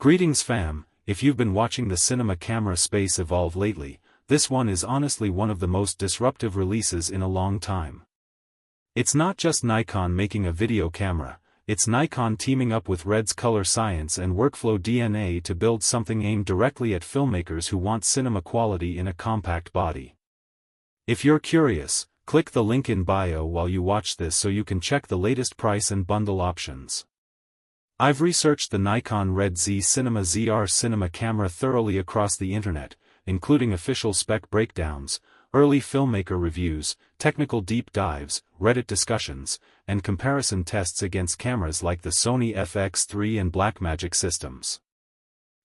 Greetings fam, if you've been watching the cinema camera space evolve lately, this one is honestly one of the most disruptive releases in a long time. It's not just Nikon making a video camera, it's Nikon teaming up with RED's color science and workflow DNA to build something aimed directly at filmmakers who want cinema quality in a compact body. If you're curious, click the link in bio while you watch this so you can check the latest price and bundle options. I've researched the Nikon Red Z Cinema ZR cinema camera thoroughly across the internet, including official spec breakdowns, early filmmaker reviews, technical deep dives, Reddit discussions, and comparison tests against cameras like the Sony FX3 and Blackmagic systems.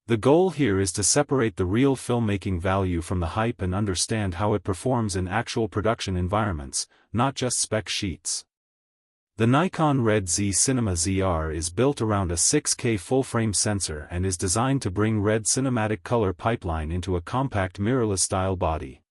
The goal here is to separate the real filmmaking value from the hype and understand how it performs in actual production environments, not just spec sheets. The Nikon Red Z Cinema ZR is built around a 6K full-frame sensor and is designed to bring RED cinematic color pipeline into a compact mirrorless-style body.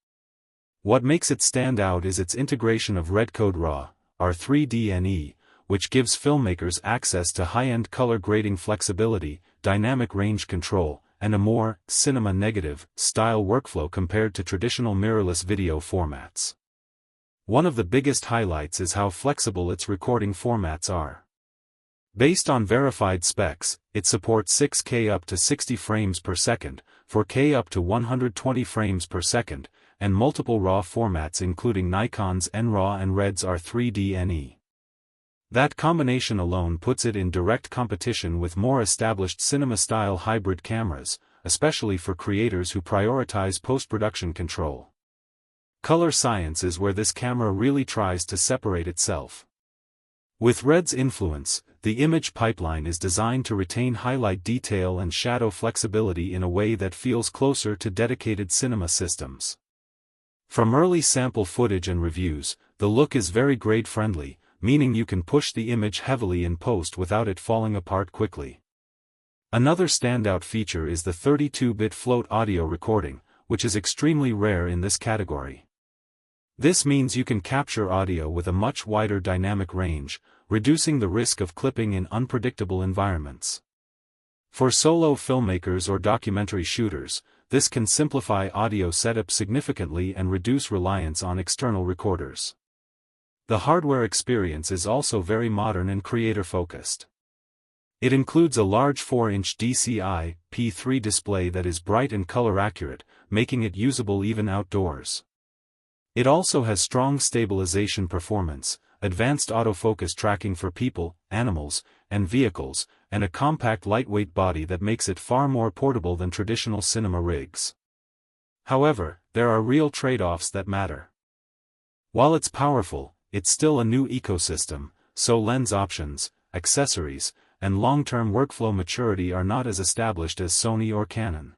What makes it stand out is its integration of REDCODE RAW, R3D NE, which gives filmmakers access to high-end color grading flexibility, dynamic range control, and a more cinema-negative style workflow compared to traditional mirrorless video formats. One of the biggest highlights is how flexible its recording formats are. Based on verified specs, it supports 6K up to 60 frames per second, 4K up to 120 frames per second, and multiple RAW formats including Nikon's NRAW and RED's R3D NE. That combination alone puts it in direct competition with more established cinema-style hybrid cameras, especially for creators who prioritize post-production control. Color science is where this camera really tries to separate itself. With RED's influence, the image pipeline is designed to retain highlight detail and shadow flexibility in a way that feels closer to dedicated cinema systems. From early sample footage and reviews, the look is very grade-friendly, meaning you can push the image heavily in post without it falling apart quickly. Another standout feature is the 32-bit float audio recording, which is extremely rare in this category. This means you can capture audio with a much wider dynamic range, reducing the risk of clipping in unpredictable environments. For solo filmmakers or documentary shooters, this can simplify audio setup significantly and reduce reliance on external recorders. The hardware experience is also very modern and creator-focused. It includes a large 4-inch DCI-P3 display that is bright and color-accurate, making it usable even outdoors. It also has strong stabilization performance, advanced autofocus tracking for people, animals, and vehicles, and a compact lightweight body that makes it far more portable than traditional cinema rigs. However, there are real trade-offs that matter. While it's powerful, it's still a new ecosystem, so lens options, accessories, and long-term workflow maturity are not as established as Sony or Canon.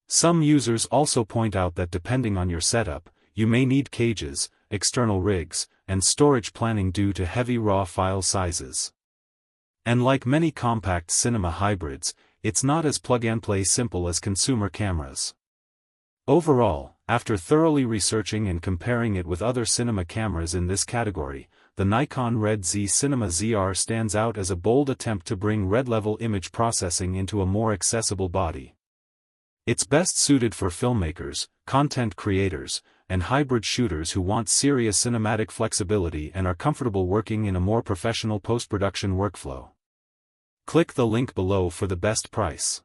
Some users also point out that depending on your setup, you may need cages, external rigs, and storage planning due to heavy RAW file sizes. And like many compact cinema hybrids, it's not as plug-and-play simple as consumer cameras. Overall, after thoroughly researching and comparing it with other cinema cameras in this category, the Nikon Red Z Cinema ZR stands out as a bold attempt to bring RED-level image processing into a more accessible body. It's best suited for filmmakers, content creators, and hybrid shooters who want serious cinematic flexibility and are comfortable working in a more professional post-production workflow. Click the link below for the best price.